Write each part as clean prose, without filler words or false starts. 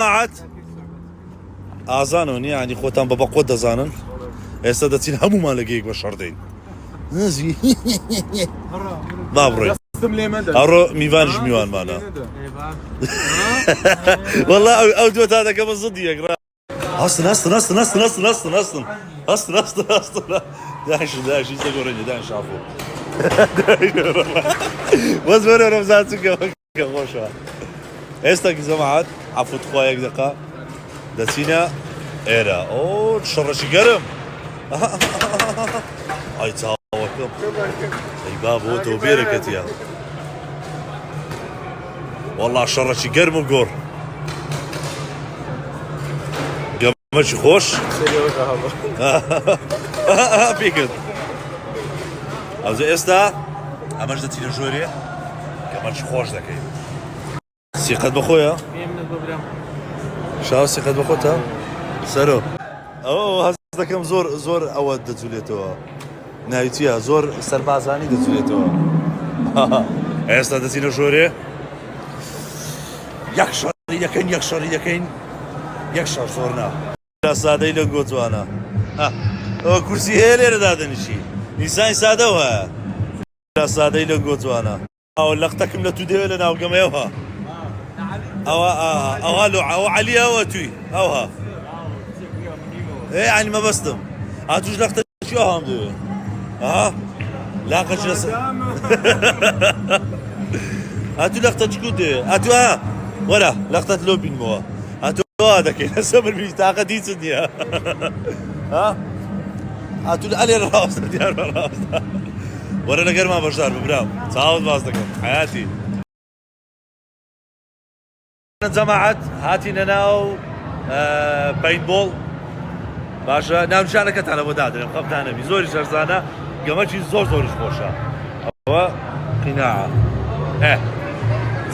جماعة ئازانەوە ینی خۆتان بە بەقۆ دەزانن ئێستا دەچین هەمومان لەگەیەک بە شەڕدەین با بڕۆین ئەڕۆ میوانش میوانمانە وەڵا ئەو دووە تا دەکە بە زدی یەکڕا هەستن داشن هیچ دەگۆڕێنێ دان شافۆ وەز وەرە ڕەمزان چکە خۆشە ئێستا جەماعەت عەفوت خوا یەک دەقا دەچینە ئێرە ئۆ شەڕەشی گەرم ئای چاوەکەم ئەی با بۆ تۆ بێرەکەتیە وەڵا شەڕەشی گەرم و گۆڕ گەمەشی خۆش پێکرد ئەوزە ئێستا ئەمەش دەچینە ژۆرێ گەمەشی خۆش دەکەین سیقەت بەخۆیە شاو سیقەت بەخۆتە سەرۆ ئەو هەست دەکەم زۆر ئەوە دەجولێتەوە ناویچیە زۆر سەربازانی دەجولێتەوە ئێستا دەچینە ژۆرێ یەک شەڕی دەکەین یەک شەڕ زۆر نا سادەی لە گۆجوانە ئەوە کورسی هەیە لێرە دادەنیشی نیسانی سادەوە هەیە سادەی لە گۆجوانە ئەوە لەختەکەم لە تو دەوێت لە ناوگەمەوە ئەوە عەلی ئەوە توی ئەوها ینی مەبەستم هاتوش لەختە چی ئەوام دەوێ لاقەچ لەسەر هاتوو لەختە چکوت دەوێ هاتوو وەرە لەختەت لۆ بینمەوە هاتوو دەکەین لەسە بروی تاقە دیچت نییە هاتوو ئەلێ ڕاستە دیار بەڕاستە وەرە لەگەرمان بەشدار ببرام چاوت باز دەکەم حیاتی جەماعەت هاتینە ناو پەینتبۆڵ باشە ناونیشانەکەتانە بۆ دادرێن خەفتانەبی زۆری شەرزانە گەمەکی زۆریش خۆشە ئەوە قیناعە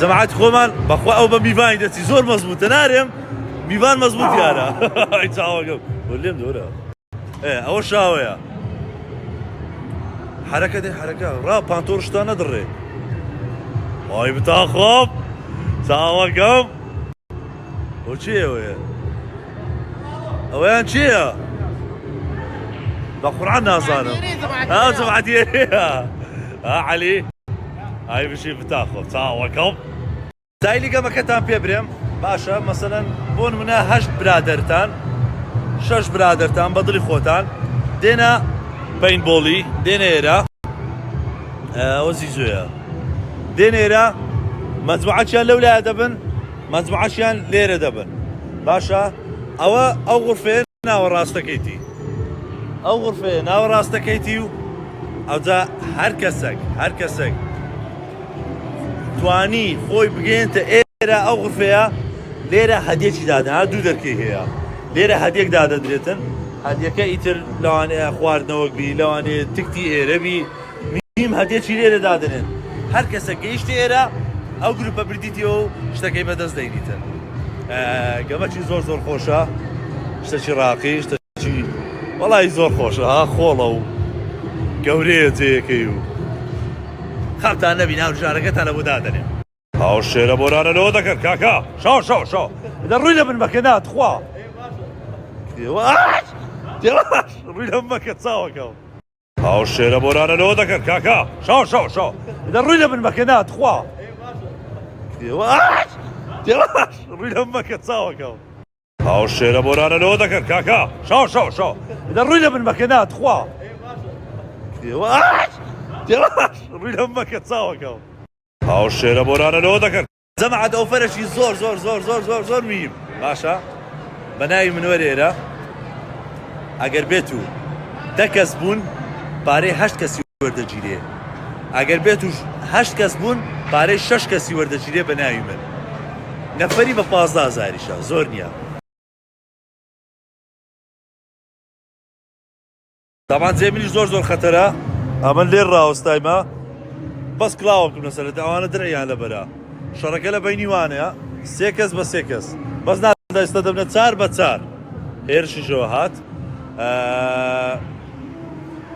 جەماعەتی خۆمان بەخوا ئەو بە میوانی دەچی زۆر مەزبوطە نارێم میوان مەزبوط یارە ئەی چاوەکەم لێم دۆرە ئەوە شاوەیە حرەکە دێ حرەکە ڕا پانتۆڕ شتان نەدڕێ وای بتا خۆپ چاوەکەم ئەو چێوەیە ئەوەیان چییە؟ بە قورعان نازانم جەماعەتی هەیە عەلی ئای بشی بتاخۆ چاوەکەم تایلی گەمەکەتان پێ برێم باشە مەسەلەن بۆ نمونە 8 برادەرتان 6 برادەرتان بە دڵی خۆتان دێنە پەینتبۆڵی دێنە ئێرە ئەوە زیزۆیە دێنە ئێرە مەجموعەتیان لەولایە دەبن مەجموعەتیان لێرە دەبن باشە ئەوە ئەو غورفەیە ناوەڕاستەکەیتی ئەو غورفەیە ناوەڕاستەکەیتی و ئەوجا هەر کەسێک توانی خۆی بگەێنتە ئێرە ئەو غورفەیە لێرە هەدیەکی دادەن دوو دەرکەی هەیە لێرە هەدیەک دادەدرێتن هەدیەکە ئیتر لەوانەیە خواردنەوەک بی لەوانەیە تکتی ئێرە بی میم هەدیەکی لێرە دادنێن هەر کەسێک گەیشتی ئێرە ئەو گروپە بردیتیەوە و شتەکەی بەدەست دەینیتن گەمەکی زۆر خۆشە شتێکی ڕاقی شتێکی وەڵی زۆر خۆشە خۆڵە و گەورەیە جێیەکەی و خەمتان نەبی ناو ژارەکەتانە بۆ دادەنێن هاو شێرە بۆرانەوە دەکرد کاکا شاو دە ڕووی لە بن مەکە ناتخوا ڕووی لە مەکە چاوەکەم هاو شێرە بۆرانەوە دەکرد کاکا شاو دە ڕووی لە بن مەکە ناتخوا ڕووی لە مەکە چاوەکەم هاو شێرە بۆرانەوە دەکرد کاکا شاو دە ڕووی لە بن مەکە ناتخوا ڕووی لە مەکە چاوەکەم هاو شێرە بۆرانەوە دەکرد جەماعەت ئەو فەرەشی زۆر میم باشە بە ناوی منوەر ئێرە ئەگەر بێت و 10 کەس بوون پارەی 8 کەسی وەردەگیرێ ئەگەر بێت و 8 کەس بوون پارەی 6 کەسی وەردەگیرێ بە ناوی من نەفەری بە 15,000 زۆر نییە تاوان جێمنیش زۆر خەتەرە ئەمە لێر ڕاوەستایمە بەس کلااوە بکەم لەسەرەوە ئەوانە درەیان لەبەرە شەڕەکە لە بینی وانەیە 3 کەس بە 3 کەس بەس ئێستا دەبنە 4 بە 4 هێرشیشەوە هات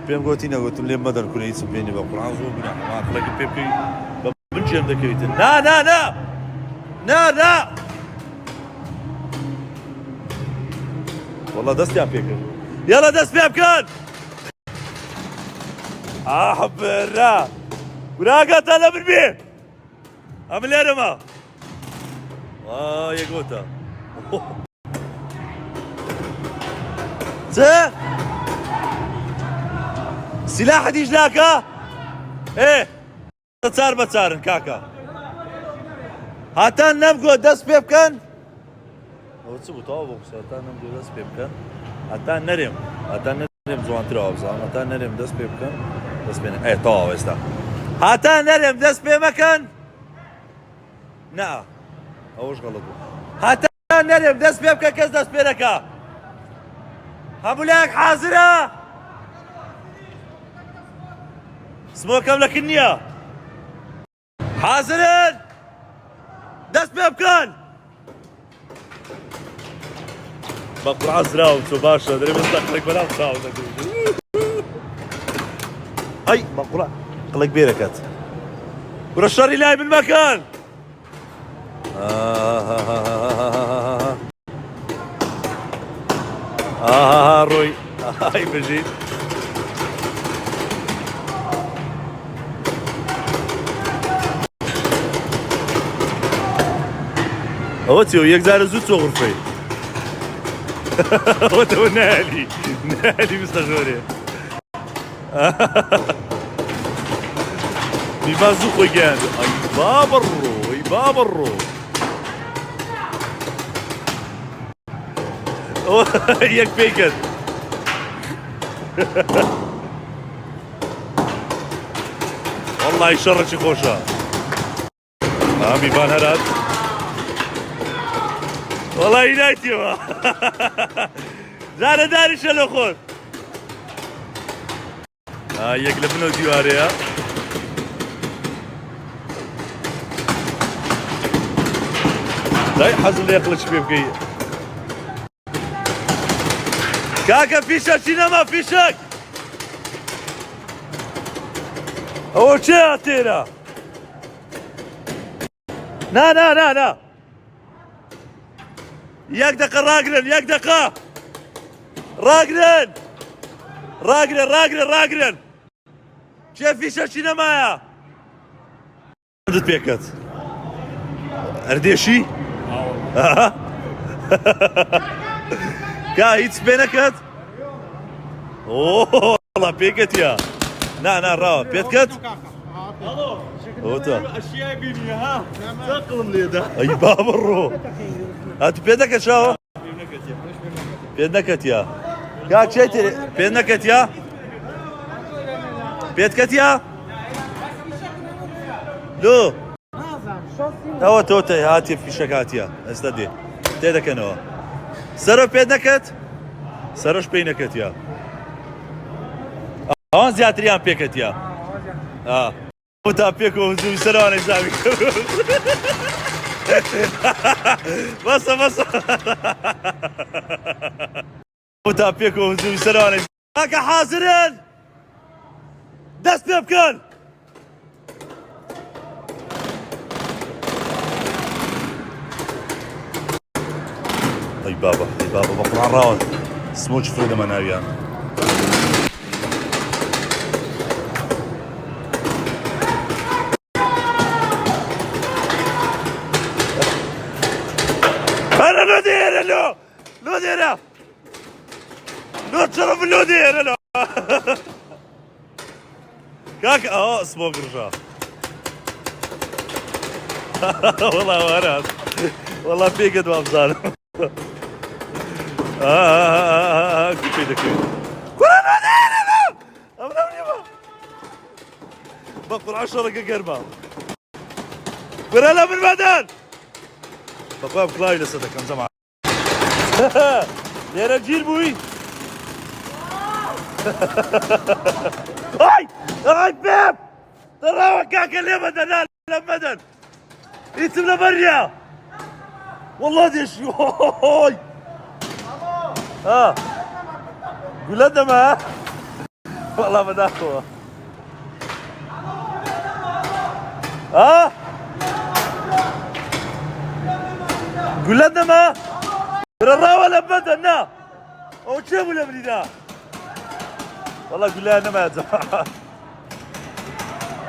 پێم گوتی نەگوتم لێم مەدەرکوونە هیچم پێێنی بە قورعان زۆر گوناحە عەقڵێکی پێ بکەی بە من جێم دەکەویتن نا والله دستي عم بيكل. يلا دست بيها بكن. حبرا وراقت هلا بالبيت. عمل يا رما. يا قوتا. سلاح ديج لاكا. ايه تصار بتصار كاكا. هاتان نمقو دست بيبكن. هو تسبو طابو بس هاتان نمقو دست بيبكن. هاتان نرم زوان ترابزان. هاتان نرم دست بيبكن. دست بينا ايه طابو استا. هاتان نرم دست بيمكن. نعم اوش غلط. هاتان نرم دست بيبكن كز دست بينكا. همولاك حاضرة. سموكم لكنيا. حاضرين. دست بيبكن. بقر عزرا وتباشا دري مستقلك بلا تصاوب. هاي بقر قلق بيركت. ورشاري لاي بالمكان. روي هاي بجي. هوتيو يقدر زوج غرفي. هوتو نالي مستغوري. بيبازو خويان. اي بابرو. ياك بيكت. والله يشرش خوشة. بيبان هرات. والله ينايتي ما. زانا داري شلو خود. يقلب منو ديواري. لا يحزن لي يخلص بيبكي. كاكا فيشك سينما فيشك. هو شيء تيرا. نا ياك دقة راقرن شيء فيشك سينما يا عندت بيكت ارديشي. كا هيتس بينكت. اوه والله بيكت يا. نا راو بيتكت. اوتا اشياء بيني ها تقلم لي ده. اي بابا الرو. هات بينكت شو؟ بينكت يا. كا شيء بينكت يا. بيتكت يا. لو هو توتي هاتي في شكاتيا استدي تيدا كانوا سرو بينكت سروش بينكت يا زياتريان بيكت يا وتا بيكو زوي سروان زامي بس وتا بيكو زوي سروان هاك حاضرين دست بيبكن. اي بابا بقرا الراوند سموش فريدة مناويان. انا لو ديرة لو تشرف لو ديرة كاك سموك رجع. والله ورد والله في قد ما بزار. كيف كرة نادينا أمروني بقول 10 قربة كرة لا بالبدن بقول كلاي لسه كم زمان. يا رجال بوي. اي بيب ترى وكاك اللي بدن لا بدن يتم برا والله ديش يوي. قول ما والله ما داخل. قول ما ترى ولا بدنا او چه بولا بلیدا والله قول انا ما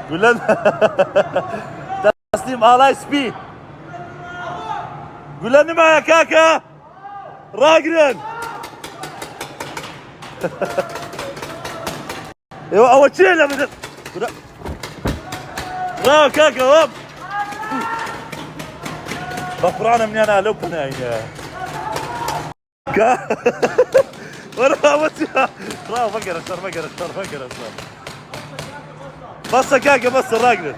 قول لنا تسليم الاي سبي قول لنا ما يا كاكا راقرن ايوه اول شيء لما راو كاكا هوب بقرانا من انا لو كنا ورا وجهها راو بقرا بقرا بس كاكا بس راقرن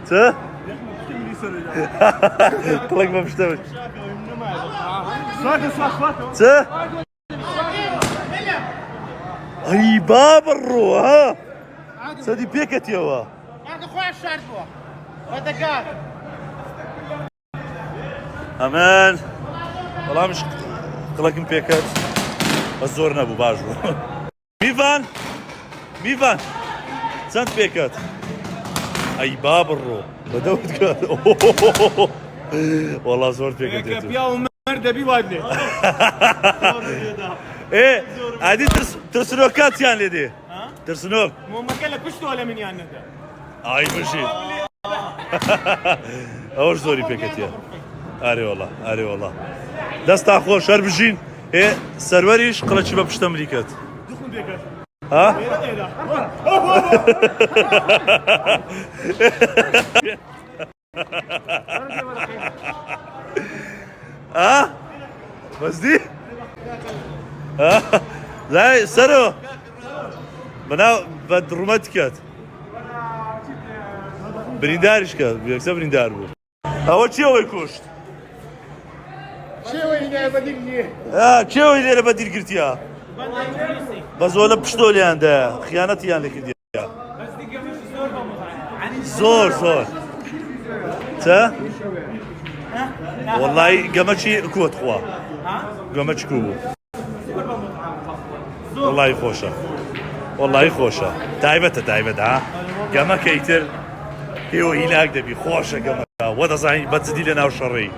ت طلق ما مشتمل ت اي باب الرو ها سدي بيكت يوا هذا خويا الشعر بوا هذا قال امان والله مش قلقم بيكت الزورنا ابو باجو ميفان سنت بيكت اي باب الرو بدوت قال والله زور بيكت يا مرد بي وادني ايه عادي ترسنوكات يعني لدي ترسنوك مو مكلك وش ولا من يعني ده اي ماشي اول زوري بيكت يا اري والله دست اخو شرب جين ايه سروريش قلت شباب بشتمريكات دخل بيكت ها ها بس دي ها زي سرو بنا بدروماتكات بريندارش كات بيكسب بريندار بو اول شيء هو يكوشت شو هنا بديني شو اللي بدير قلتيها بس ولا بشتولي عنده خيانتي يعني كده بس دي قبل زور زور تا والله قمتشي كوت خوا قمتش كوبو والله خوشة تعبت ها قما كيتر هيو هناك دبي خوشة قما ودا صحيح بتزدي لنا وشري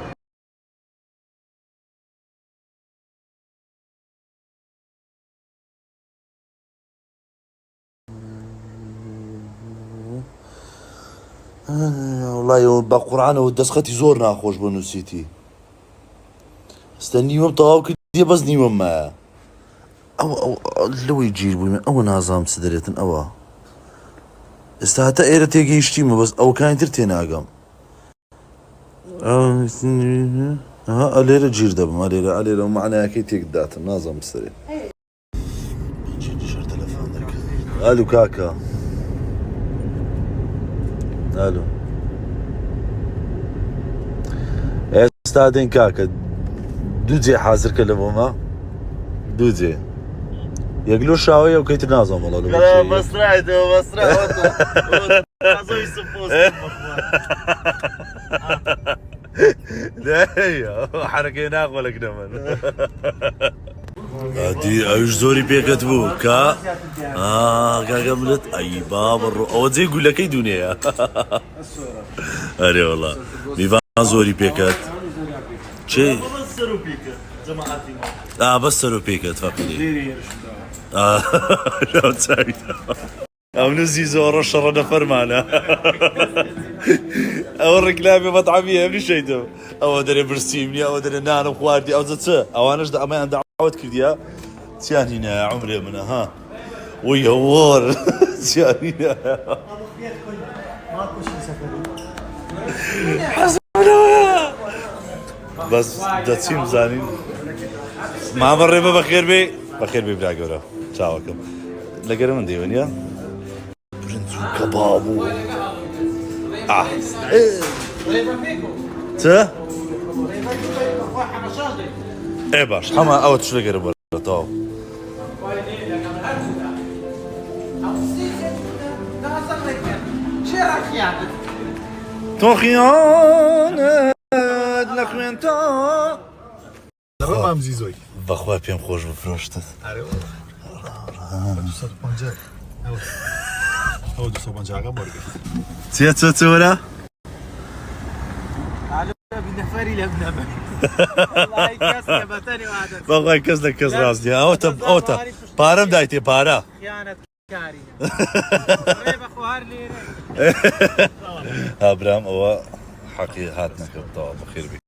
والله بقرآن ودسختي زور ناخوش بنوسيتي استنيهم طاو كدي بس نيهم ما او لو يجيبوا من او نظام سدريتن او استهتا ايرتي جيشتيمو بس او كان ترتينا قام ها اليرا جير دبم اليرا معناها كي تيك دات نظام سدريت شر تلفونك الو كاكا الو استاذن كاكا دوجي حاضر كلمه دوجي يقلو شاوية وكيت نازم والله لا مسرح عزوي سبوس لا حركينا ولا كنمن هادي ايش زوري بيكتبو كا كا قبلت اي باب او زي يقول لك اي دنيا اري والله ميفان زوري بيكت شيء بس سرو بيكت فقدي لا تساعد او نزي زور الشر نفر معنا او الركلامي مطعميه ابن شيتو او دري برسيمني او دري نانو خواردي او زت او انا جد اما دعوت كرديا تيانينا عمري منها ها ويهور تيانينا حسبنا بس دتسيم زانين ما مرة بخير بي بلا قورا تشاوكم لقرا من ديونيا برنزو كبابو تا ايه باش حما اوت شو لقرا برا طاو تو خيانة نخوينتا رمام زيزوي بخوا بيم خوش بفروشتت او 250 برگر تيا تورا بنفري لبنبه والله كاس لبتني وعدت بەڵی کەس لە کەس ڕاست نییە ئەوتە پارەم دایتێ پارە خيانة كاري بخوار ليرة هابرام ئەوە حەقی هات نەکەوتەوە بەخێر بی